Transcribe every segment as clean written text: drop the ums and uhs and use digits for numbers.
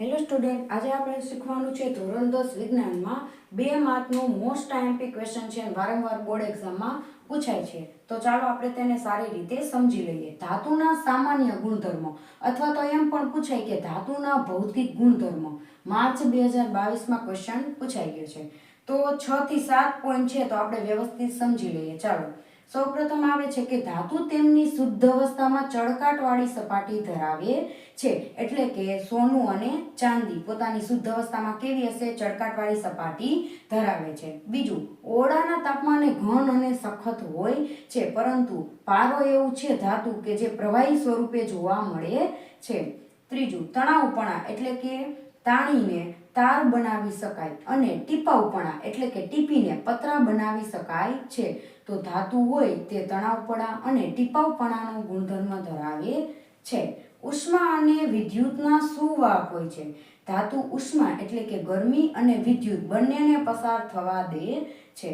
Hello student, આજે આપણે શીખવાનું છે ધોરણ 10 વિજ્ઞાનમાં 2 માર્કનું મોસ્ટ આઈએમપી ક્વેશ્ચન છે, વારંવાર બોર્ડ એક્ઝામમાં પૂછાય છે. તો ચાલો આપણે તેને સારી રીતે સમજી લઈએ. ધાતુના સામાન્ય ગુણધર્મો અથવા તો એમ પણ પૂછાય કે ધાતુના ભૌતિક ગુણધર્મો. માર્ચ 2022માં ક્વેશ્ચન પૂછાઈ ગયો છે. તો 6 થી 7 પોઈન્ટ છે, તો આપણે વ્યવસ્થિત સમજી લઈએ. ચાલો, સૌપ્રથમ આવે છે કે ધાતુ તેમની શુદ્ધ અવસ્થામાં ચળકાટવાળી સપાટી ધરાવે છે. એટલે કે સોનું અને ચાંદી પોતાની શુદ્ધ અવસ્થામાં કેવી હશે? ચળકાટવાળી સપાટી ધરાવે છે. બીજું, ઓરડાના તાપમાને ઘન અને સખત હોય છે, પરંતુ પારો એવું છે ધાતુ કે જે પ્રવાહી સ્વરૂપે જોવા મળે છે. ત્રીજું, તણાવપણા એટલે કે તાણીને તાર બનાવી શકાય અને ટીપાવપણા એટલે કે ટીપીને પતરા બનાવી શકાય છે. તો ધાતુ હોય તે તણાવપણા અને ટીપાવપણાનો ગુણધર્મ ધરાવે છે. ઉષ્મા અને વિદ્યુતના સુવાહક હોય છે. ધાતુ ઉષ્મા એટલે કે ગરમી અને વિદ્યુત બંનેને પસાર થવા દે છે.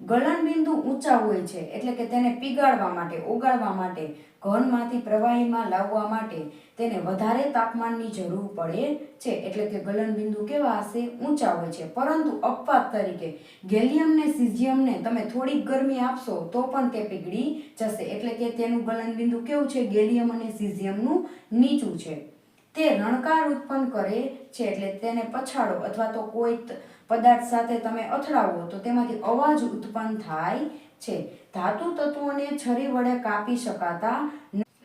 ગલનબિંદુ ઊંચા હોય છે એટલે કે તેને પીગાળવા માટે, ઓગાળવા માટે, ઘનમાંથી પ્રવાહીમાં લાવવા માટે તેને વધારે તાપમાનની જરૂર પડે છે. એટલે કે ગલનબિંદુ કેવા હશે? ઊંચા હોય છે. પરંતુ અપવાદ તરીકે ગેલિયમ ને સીઝિયમને તમે થોડીક ગરમી આપશો તો પણ તે પીગળી જશે. એટલે કે તેનું ગલનબિંદુ કેવું છે? ગેલિયમ અને સીઝિયમનું નીચું છે. તે રણકાર ઉત્પન્ન કરે છે એટલે તેને પછાડો અથવા તો કોઈ પદાર્થ સાથે તમે અથડાવો તો તેમાંથી અવાજ ઉત્પન્ન થાય છે. ધાતુ તત્વોને છરી વડે કાપી શકાતા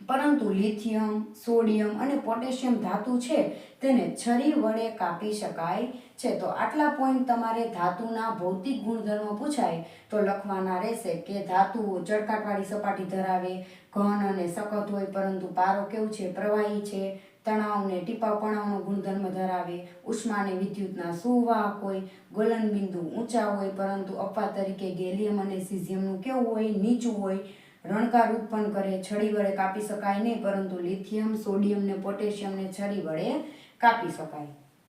પરંતુ લિથિયમ, સોડિયમ અને પોટેશિયમ ધાતુ છે તેને છરી વડે કાપી શકાય છે. તો આટલા પોઈન્ટ તમારે ધાતુના ભૌતિક ગુણધર્મો પૂછાય તો લખવાના રહેશે કે ધાતુઓ ચળકાટવાળી સપાટી ધરાવે, ઘન અને સખત હોય પરંતુ પારો કેવું છે? પ્રવાહી છે. તણાવને ટીપાવપણાનો ગુણધર્મ ધરાવે, ઉષ્મા અને વિદ્યુતના સુવાહક હોય, ગલનબિંદુ ઊંચા હોય પરંતુ અપવાદ તરીકે ગેલિયમ અને સીઝિયમનું કેવું હોય? નીચું હોય. રણકાર ઉત્પન્ન કરે, છરી વડે કાપી શકાય નહીં પરંતુ લિથિયમ, સોડિયમ ને પોટેશિયમને છરી વડે કાપી શકાય.